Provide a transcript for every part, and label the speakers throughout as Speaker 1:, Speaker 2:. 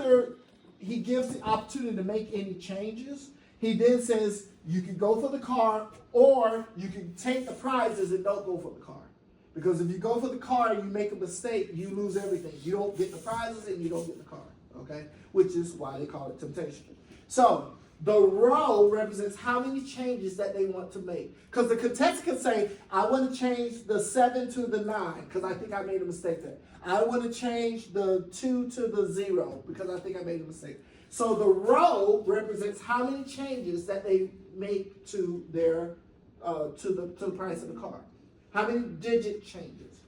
Speaker 1: after he gives the opportunity to make any changes, he then says you can go for the car or you can take the prizes and don't go for the car. Because if you go for the car and you make a mistake, you lose everything. You don't get the prizes and you don't get the car, okay? Which is why they call it temptation. So the row represents how many changes that they want to make. Because the contestant can say, I want to change the 7 to the 9 because I think I made a mistake there. I want to change the 2 to the 0 because I think I made a mistake. So the row represents how many changes that they make to their to the price of the car. How many digit changes?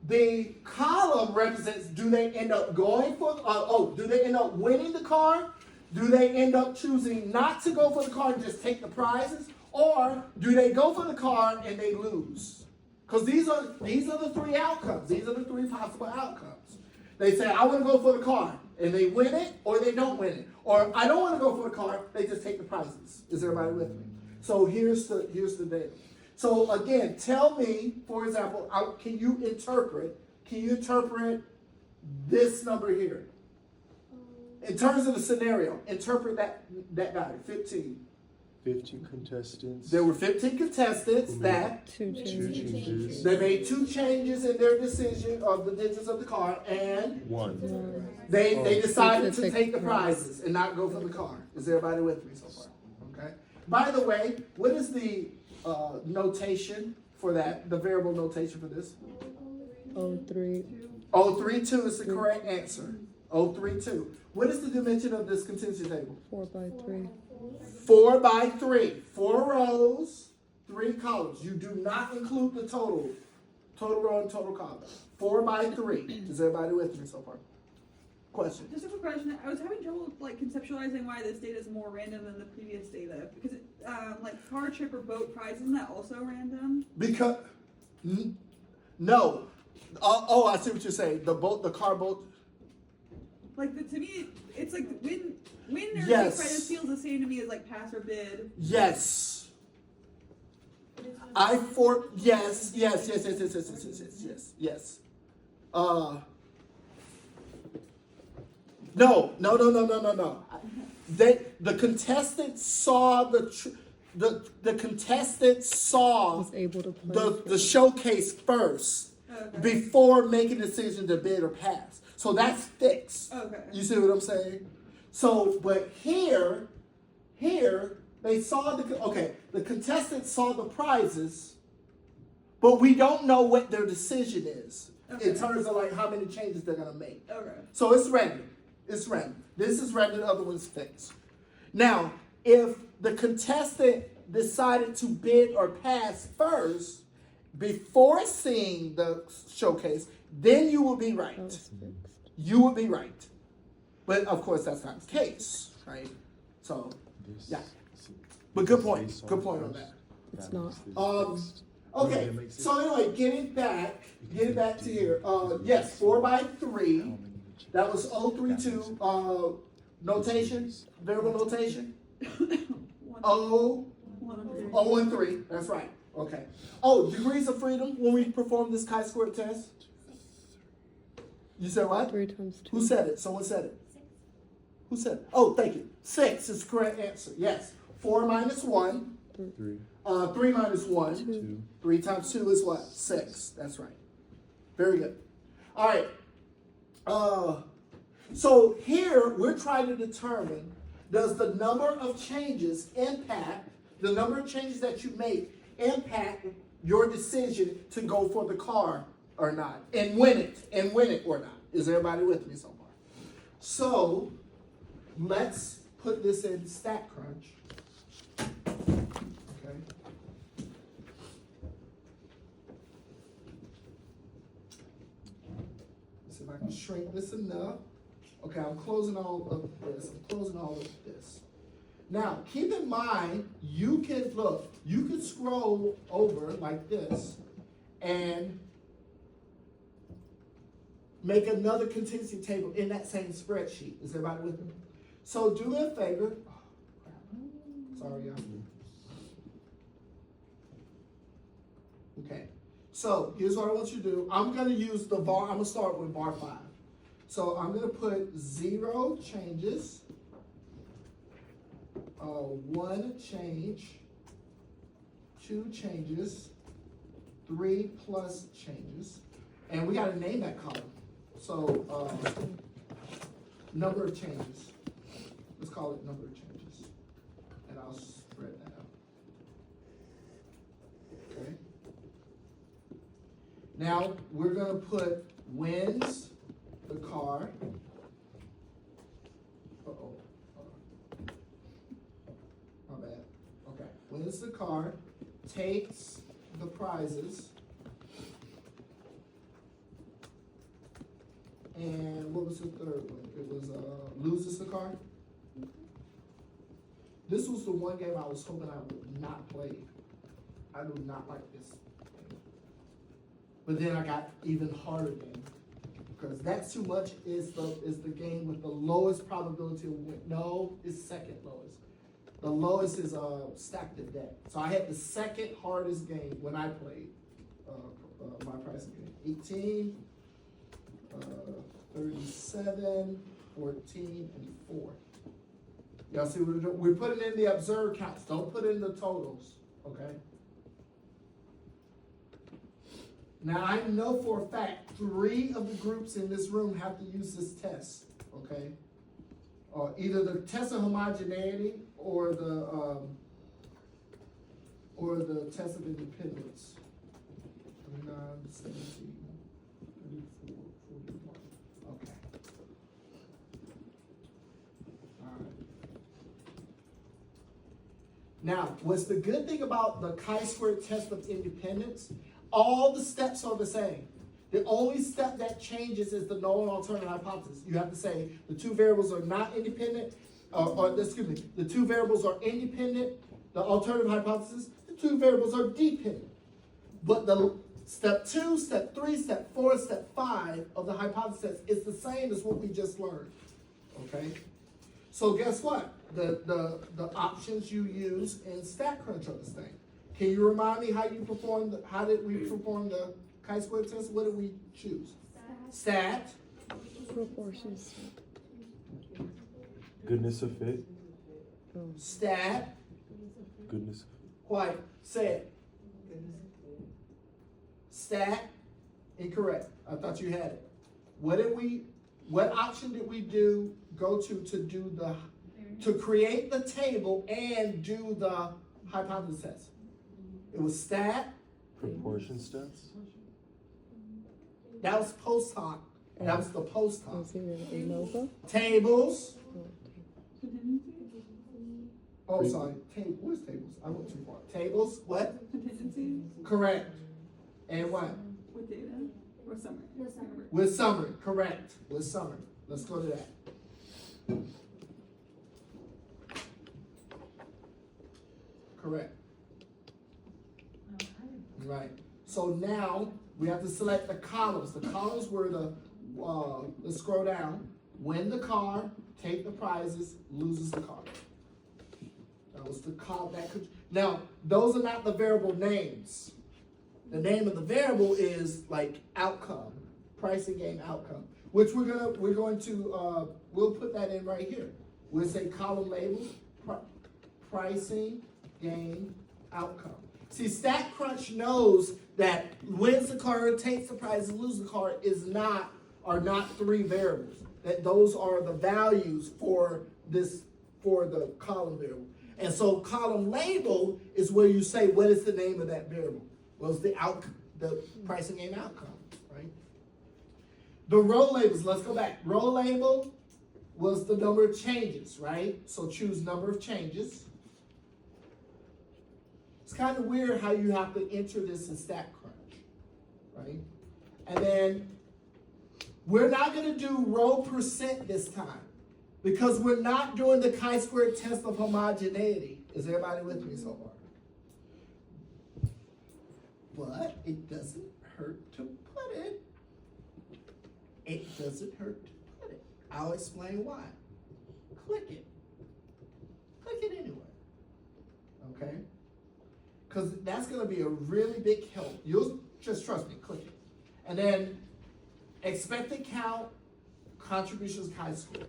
Speaker 1: The column represents, do they end up going for, do they end up winning the car? Do they end up choosing not to go for the car and just take the prizes? Or do they go for the car and they lose? Because these are the three outcomes. These are the three possible outcomes. They say, I want to go for the car, and they win it or they don't win it. Or I don't want to go for the car, they just take the prizes. Is everybody with me? So here's the data. So again, tell me, for example, can you interpret this number here? In terms of the scenario, interpret that value, 15.
Speaker 2: 15 contestants.
Speaker 1: There were 15 contestants that
Speaker 2: two changes.
Speaker 1: they made 2 changes in their decision of the digits of the car, and
Speaker 2: One.
Speaker 1: they decided to take the prizes and not go for the car. Is everybody with me so far? Okay. By the way, what is the notation for that? The variable notation for this? 032 is the correct answer. 032. What is the dimension of this contingency table?
Speaker 3: 4 by 3.
Speaker 1: 4 by 3. 4 rows, 3 columns. You do not include the total row and total column. 4 by 3. Is everybody with me so far? Question.
Speaker 4: Just a quick question. I was having trouble conceptualizing why this data is more random than the previous data. Because car, trip, or boat prize, isn't that also random?
Speaker 1: Because no. I see what you're saying. The car boat.
Speaker 4: To me, it's like win or
Speaker 1: Yes.
Speaker 4: take prize feels the same to me as pass or bid.
Speaker 1: Yes. Yes. No. The contestants saw the contestants saw
Speaker 3: Was able to play.
Speaker 1: the showcase first before making a decision to bid or pass. So that's fixed.
Speaker 4: Okay.
Speaker 1: You see what I'm saying? So, but here, they saw the contestants saw the prizes, but we don't know what their decision is in terms of how many changes they're gonna make.
Speaker 4: Okay.
Speaker 1: So it's random. It's random. This is random, the other one's fixed. Now, if the contestant decided to bid or pass first before seeing the showcase, then you will be right.
Speaker 3: That was fixed.
Speaker 1: You would be right. But of course, that's not the case, right? So, yeah. But good point. Good point on that.
Speaker 3: It's not.
Speaker 1: Okay. So anyway, getting back to here. Yes, 4 by 3. That was 032 notation, variable notation. 013. That's right. Okay. Oh, degrees of freedom when we perform this chi-square test. You said what?
Speaker 3: 3 times 2.
Speaker 1: Who said it? Someone said it. Who said it? Oh, thank you. 6 is the correct answer. Yes. 4 minus 1.
Speaker 2: 3.
Speaker 1: 3 minus 1.
Speaker 2: 2.
Speaker 1: 3 times 2 is what? 6. That's right. Very good. All right. So here we're trying to determine, does the number of changes impact, the number of changes that you make impact your decision to go for the car or not, and win it or not. Is everybody with me so far? So let's put this in StatCrunch. Okay. Let's see if I can shrink this enough. Okay, I'm closing all of this. Now, keep in mind, you can scroll over like this and make another contingency table in that same spreadsheet. Is everybody with me? So do me a favor. Oh, crap. Sorry, y'all. Okay. So here's what I want you to do. I'm going to use I'm going to start with bar 5. So I'm gonna put 0 changes, 1 change, 2 changes, 3 plus changes, and we gotta name that column. So, number of changes. Let's call it number of changes, and I'll spread that out. Okay. Now, we're gonna put wins the car. Uh-oh. My bad. Okay. Wins the car, takes the prizes, and what was the third one? It was, loses the car. This was the one game I was hoping I would not play. I do not like this game. But then I got even harder game. Because That's Too Much is the game with the lowest probability of win. No, it's second lowest. The lowest is Stack the Deck. So I had the second hardest game when I played my pricing game. 18, 37, 14, and 4. Y'all see what we're doing? We're putting in the observed counts. Don't put in the totals, okay? Now, I know for a fact 3 of the groups in this room have to use this test, okay? Either the test of homogeneity or the test of independence. 29, 17, 34, 41. Okay. All right. Now, what's the good thing about the chi-squared test of independence? All the steps are the same. The only step that changes is the null and alternate hypothesis. You have to say the 2 variables are not independent, the 2 variables are independent, the alternative hypothesis, the 2 variables are dependent. But the step 2, step 3, step 4, step 5 of the hypothesis is the same as what we just learned, okay? So guess what? The options you use in StatCrunch are the same. Can you remind me how did we perform the chi-square test? What did we choose? Stat.
Speaker 3: Proportions.
Speaker 2: Goodness of fit.
Speaker 1: Stat.
Speaker 2: Goodness.
Speaker 1: Quiet. Say it. Stat. Incorrect. I thought you had it. What option did we go to create the table and do the hypothesis test? It was stat.
Speaker 2: Proportion stats.
Speaker 1: That was post hoc. That was the post hoc.
Speaker 3: Is it ANOVA?
Speaker 1: Tables.
Speaker 3: Oh,
Speaker 1: Oh, sorry. Where's tables? I went too far. Tables. What?
Speaker 4: Contingencies
Speaker 1: Correct. And what?
Speaker 4: with data or summary.
Speaker 1: With summary. Correct. With summary. Let's go to that. Correct. Right. So now we have to select the columns. The columns were let's scroll down. Win the car, take the prizes, loses the car. That was the column that could. Now, those are not the variable names. The name of the variable is like outcome, pricing game outcome, which we're going to we'll put that in right here. We'll say column label, pricing game outcome. See, StatCrunch knows that wins the car, takes the prize, and loses the car are not 3 variables. That those are the values for the column variable. And so column label is where you say what is the name of that variable. Well, it's the pricing game outcome, right? The row labels, let's go back. Row label was the number of changes, right? So choose number of changes. It's kind of weird how you have to enter this in StatCrunch, right? And then we're not going to do row percent this time because we're not doing the chi-square test of homogeneity. Is everybody with me so far? But it doesn't hurt to put it. It doesn't hurt to put it. I'll explain why. Click it. Click it anyway. Okay? Because that's going to be a really big help. You'll just trust me, click it. And then expected count, contributions chi-square.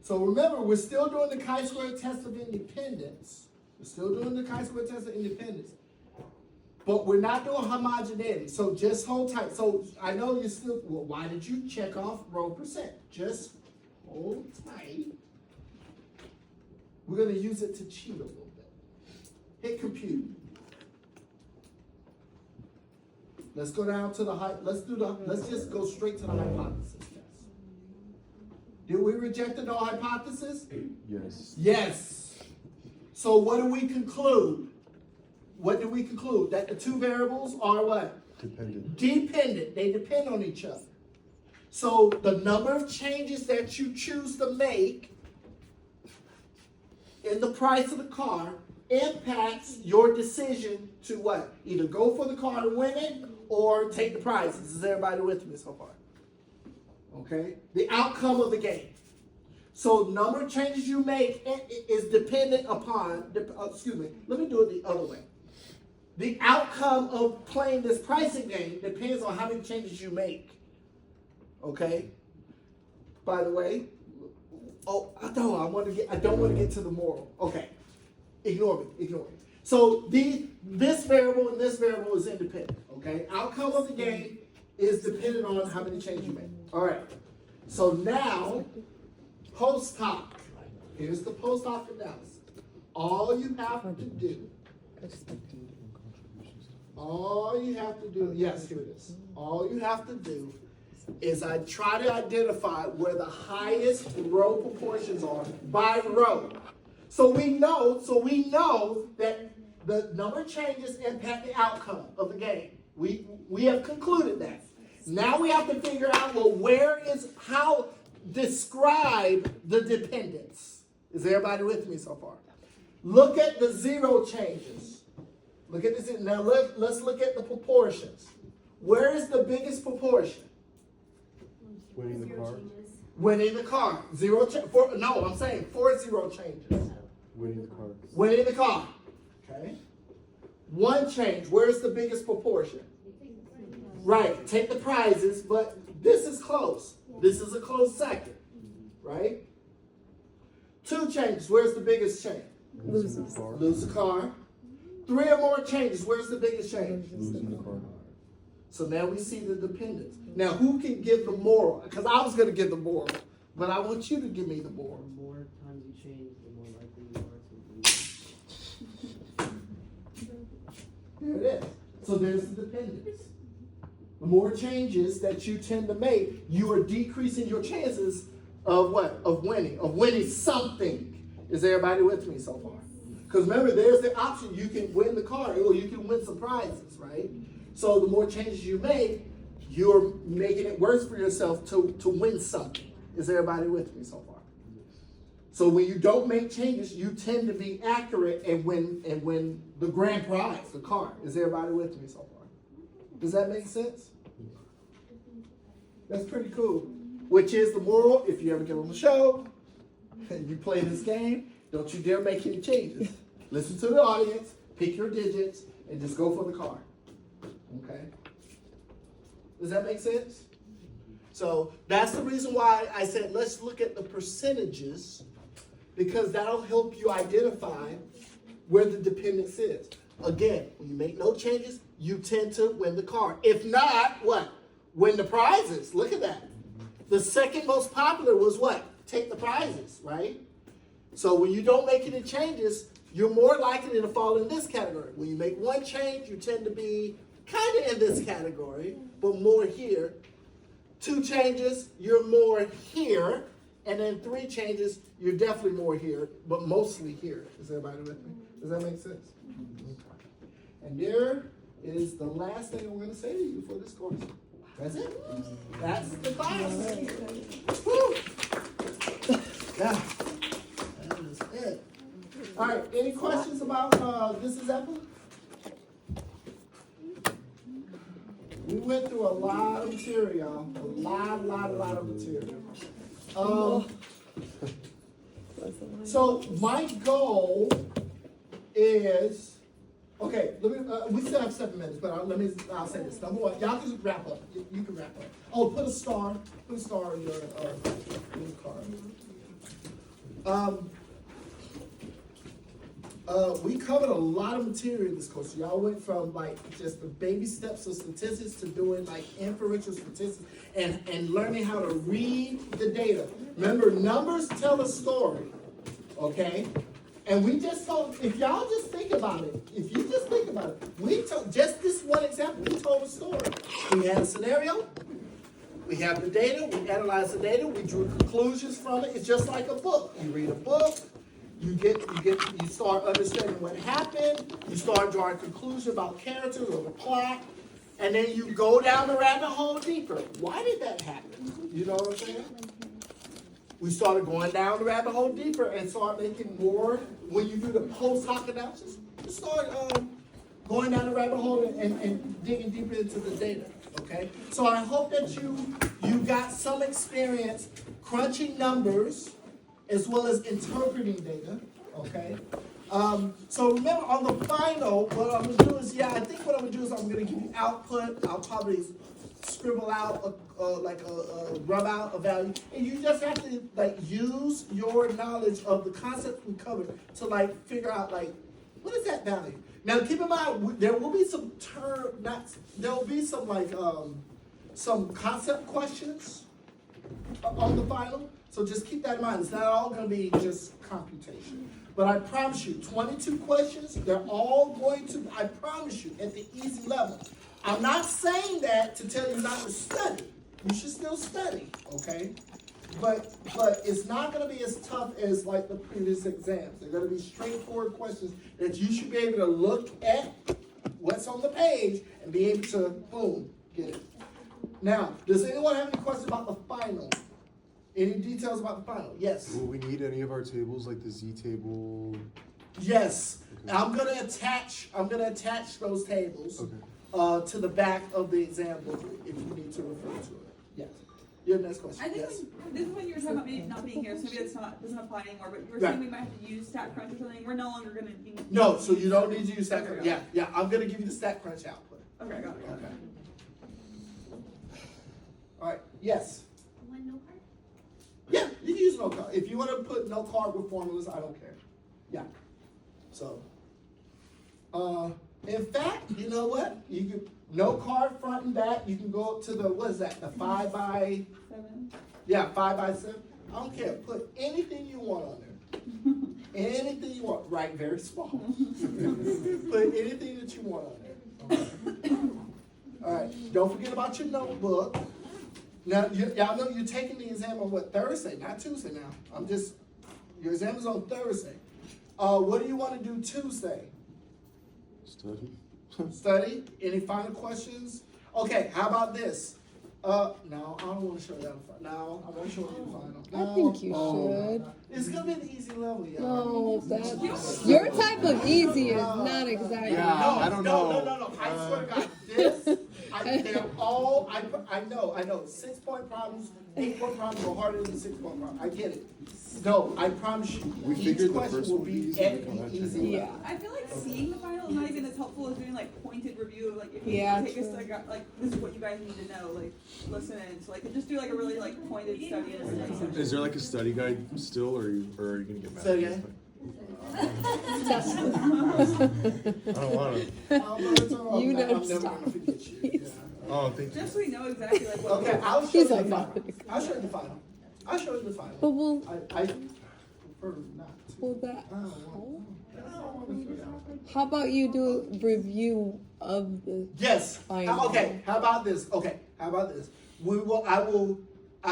Speaker 1: So remember, we're still doing the chi-square test of independence. We're still doing the chi-square test of independence. But we're not doing homogeneity. So just hold tight. So I know you're still, well, why did you check off row percent? Just hold tight. We're going to use it to cheat a little bit. Hit compute. Let's go down to the let's just go straight to the hypothesis test. Did we reject the null hypothesis?
Speaker 2: Yes.
Speaker 1: Yes. So what do we conclude? What do we conclude? That the two variables are what?
Speaker 2: Dependent.
Speaker 1: Dependent. They depend on each other. So the number of changes that you choose to make in the price of the car impacts your decision to what? Either go for the car and win it or take the prizes. Is everybody with me so far? Okay? The outcome of the game. So number of changes you make is dependent upon, let me do it the other way. The outcome of playing this pricing game depends on how many changes you make. Okay? By the way, I don't want to get to the moral. Okay. Ignore me. So this variable and this variable is independent. Okay? Outcome of the game is dependent on how many changes you make. All right. So now, post hoc. Here's the post hoc analysis. All you have to do, yes, here it is. All you have to do is I try to identify where the highest row proportions are by row. So we know that the number of changes impact the outcome of the game. We have concluded that. Now we have to figure out, well, how describe the dependence. Is everybody with me so far? Look at the zero changes. Look at this. Now let's look at the proportions. Where is the biggest proportion?
Speaker 2: Winning the car.
Speaker 1: Winning the car. I'm saying 4 zero changes.
Speaker 2: Winning the car.
Speaker 1: Winning the car. Okay. 1 change. Where's the biggest proportion? Right. Take the prizes, but this is close. This is a close second. Right? 2 changes. Where's the biggest change?
Speaker 2: Losing the car.
Speaker 1: Lose the car. 3 or more changes. Where's the biggest change?
Speaker 2: Losing the car.
Speaker 1: So now we see the dependence. Now who can give the moral? Because I was going to give the moral, but I want you to give me the moral.
Speaker 5: The more times you change, the more likely you are to lose.
Speaker 1: There it is. So there's the dependence. The more changes that you tend to make, you are decreasing your chances of what? Of winning something. Is everybody with me so far? Because remember, there's the option. You can win the car or you can win some prizes, right? So the more changes you make, you're making it worse for yourself to win something. Is everybody with me so far? So when you don't make changes, you tend to be accurate and win the grand prize, the car. Is everybody with me so far? Does that make sense? That's pretty cool. Which is the moral, if you ever get on the show and you play this game, don't you dare make any changes. Listen to the audience, pick your digits, and just go for the car. Okay? Does that make sense? So that's the reason why I said let's look at the percentages, because that'll help you identify where the dependence is. Again, when you make no changes, you tend to win the car. If not, what? Win the prizes. Look at that. The second most popular was what? Take the prizes, right? So when you don't make any changes, you're more likely to fall in this category. When you make 1 change, you tend to be kind of in this category, but more here. 2 changes, you're more here. And then 3 changes, you're definitely more here, but mostly here. Is everybody with me? Does that make sense? And there is the last thing I'm going to say to you for this course. That's it. That's the class. Woo! Yeah. That is it. All right. Any questions about this example? We went through a lot of material, a lot of material. So my goal is Okay, let me, we still have 7 minutes, but I'll say this. Number one, y'all can wrap up. You can wrap up. Oh, put a star in your card. We covered a lot of material in this course. Y'all went from like just the baby steps of statistics to doing like inferential statistics and learning how to read the data. Remember, numbers tell a story, okay? And we just told, if y'all just think about it, we told, just this one example, we told a story. We had a scenario, we have the data, we analyzed the data, we drew conclusions from it. It's just like a book. You read a book, you start understanding what happened, you start drawing conclusions about characters or the plot, and then you go down the rabbit hole deeper. Why did that happen? You know what I'm saying? We started going down the rabbit hole deeper and start making more, when you do the post hoc analysis, you start going down the rabbit hole and digging deeper into the data, okay? So I hope that you got some experience crunching numbers as well as interpreting data, okay? So remember, on the final, what I'm gonna do is, I think what I'm gonna do is I'm gonna give you output. I'll probably scribble out rub out a value, and you just have to like use your knowledge of the concepts we covered to like figure out like what is that value. Now keep in mind there will be some some concept questions on the final, so just keep that in mind. It's not all going to be just computation, but I promise you 22 questions, they're all going to, I promise you, at the easy level. I'm not saying that to tell you not to study. You should still study, okay? But it's not going to be as tough as like the previous exams. They're going to be straightforward questions that you should be able to look at what's on the page and be able to, boom, get it. Now, does anyone have any questions about the final? Any details about the final? Yes.
Speaker 2: Will we need any of our tables, like the Z table?
Speaker 1: Yes.
Speaker 2: Okay.
Speaker 1: I'm gonna attach those tables
Speaker 2: Okay.
Speaker 1: to the back of the exam book if you need to refer to it. Yes. Your next question.
Speaker 4: I think
Speaker 1: Yes.
Speaker 4: this is when you were talking about maybe not being here, so maybe it's not doesn't apply anymore. But you were
Speaker 1: Right.
Speaker 4: saying we might have to use StatCrunch or something. We're no longer going to be.
Speaker 1: No, so you don't need to use StatCrunch. Yeah. I'm gonna give you the StatCrunch output.
Speaker 4: Okay, got it.
Speaker 1: Okay. All right. Yes.
Speaker 6: One no card?
Speaker 1: Yeah, you can use no card. If you want to put no card with formulas, I don't care. Yeah. So, in fact, you know what? You can no card front and back. You can go up to the what is that? The 5x7. 5x7. I don't care. Put anything you want on there. Anything you want. Write very small. Put anything that you want on there. Okay. All right. Don't forget about your notebook. Now, y'all know you're taking the exam on what, Thursday, not Tuesday now. Your exam is on Thursday. What do you want to do Tuesday?
Speaker 2: Study.
Speaker 1: Study? Any final questions? Okay, how about this? No, I don't want to show you the final. No, I want to show you the final.
Speaker 3: I think you
Speaker 1: No.
Speaker 3: should.
Speaker 1: It's going to be an easy level, y'all.
Speaker 3: No, that's your type of easy is not exactly.
Speaker 2: Yeah. I don't know.
Speaker 1: No. I swear to God, they're all, I know. 6-point problems, 8-point problems are harder than the 6-point problem. I get it. No, I promise you,
Speaker 2: We
Speaker 1: each
Speaker 2: figured the
Speaker 1: question
Speaker 2: first
Speaker 1: will
Speaker 2: one would
Speaker 1: be
Speaker 2: be easy,
Speaker 1: at
Speaker 2: we can
Speaker 1: the
Speaker 2: check
Speaker 1: easy
Speaker 3: Yeah.
Speaker 1: level.
Speaker 4: I feel like seeing the final is not even as helpful as doing like pointed review of like if you
Speaker 3: Yeah,
Speaker 4: take
Speaker 3: true.
Speaker 4: a study, like this is what you guys need to know, like listen in. So like just do like a really like pointed study in a study
Speaker 2: Is there like a study guide still, or are you gonna get mad?
Speaker 1: Say again?
Speaker 2: I don't want to.
Speaker 3: You
Speaker 1: I'm
Speaker 3: don't
Speaker 1: never
Speaker 3: stop.
Speaker 1: gonna forget you. Yeah.
Speaker 2: Oh, thank you.
Speaker 4: Just so we know exactly like what.
Speaker 1: Okay, I'll show
Speaker 3: He's
Speaker 1: you
Speaker 3: a
Speaker 1: the final.
Speaker 3: fuck.
Speaker 1: I'll show you the final. I'll show you the
Speaker 3: But
Speaker 1: final.
Speaker 3: will
Speaker 1: I prefer not to.
Speaker 3: will that?
Speaker 1: I don't want to show you.
Speaker 3: How about you do a review of the?
Speaker 1: Yes.
Speaker 3: Final.
Speaker 1: Okay. How about this? I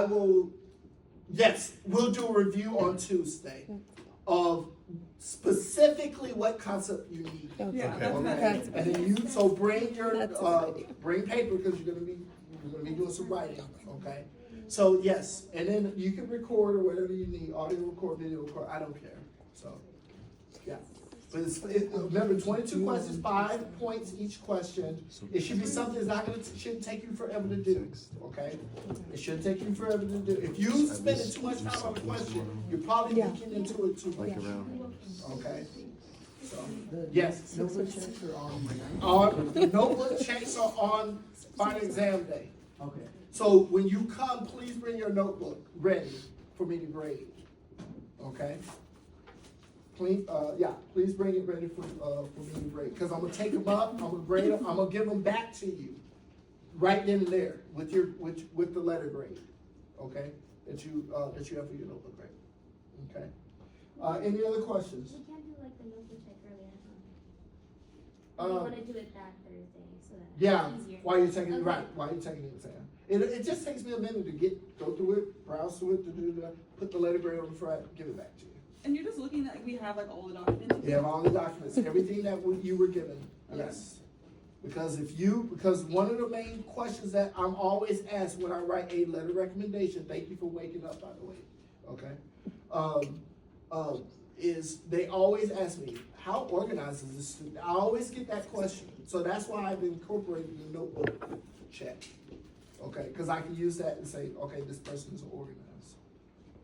Speaker 1: will. Yes, we'll do a review on Tuesday of specifically what concept you need.
Speaker 3: Okay.
Speaker 4: Yeah,
Speaker 2: Okay.
Speaker 4: that's
Speaker 1: And then you bring your
Speaker 3: That's a good idea.
Speaker 1: bring paper because you're gonna be doing some writing. Okay. So yes, and then you can record or whatever you need, audio record, video record. I don't care. So yeah. But remember, 22 questions, 5 points each question. It should be something that's not shouldn't take you forever to do. Okay? It shouldn't take you forever to do. If you spend too much time on a question, you're probably
Speaker 3: Yeah.
Speaker 1: looking into it too much.
Speaker 2: Like around.
Speaker 1: Okay? So,
Speaker 5: The
Speaker 1: yes.
Speaker 5: notebook checks are on my night?
Speaker 1: The notebook checks are on final exam day.
Speaker 5: Okay.
Speaker 1: So when you come, please bring your notebook ready for me to grade. Okay? Please, please bring it ready for me to grade. Because I'm gonna take them up, I'm gonna grade them, I'm gonna give them back to you. Right then and there with the letter grade. Okay? That you have for your notebook grade. Okay? Any other questions?
Speaker 6: We can't do like the notebook check early at home. We
Speaker 1: Uh,
Speaker 6: want to do it that Thursday, so that
Speaker 1: Yeah,
Speaker 6: it's easier.
Speaker 1: while you're taking,
Speaker 6: Okay.
Speaker 1: right, while you're taking the exam. It just takes me a minute to go through it, browse through it, put the letter grade on the front, give it back to you.
Speaker 4: And you're just looking at, we have like all the documents.
Speaker 1: You have all the documents, everything that you were given,
Speaker 4: Okay.
Speaker 1: yes. Because one of the main questions that I'm always asked when I write a letter recommendation, thank you for waking up, by the way, okay? Is they always ask me, how organized is this student? I always get that question, so that's why I've incorporated the notebook check. Okay, because I can use that and say, okay, this person is organized,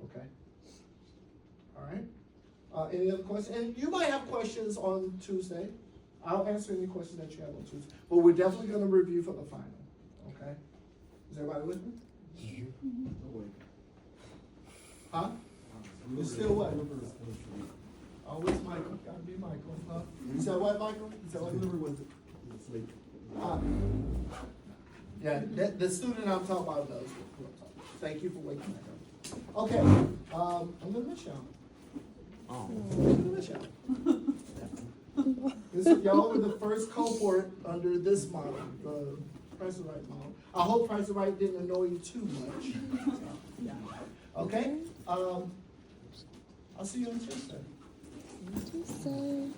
Speaker 1: okay? All right, any other questions? And you might have questions on Tuesday. I'll answer any questions that you have on Tuesday, but we're definitely gonna review for the final, okay? Is everybody with me? Huh? You still what? Oh, where's Michael? Gotta be Michael, huh? You said what, Michael? You said what? Yeah, the student I'm talking about knows who I'm talking about. Thank you for waking back up. Okay, I'm gonna miss y'all.
Speaker 2: Oh.
Speaker 1: I'm gonna miss y'all. Y'all were the first cohort under this model, the Price is Right model. I hope Price is Right didn't annoy you too much. Okay, I'll see you on Tuesday.
Speaker 3: Tuesday.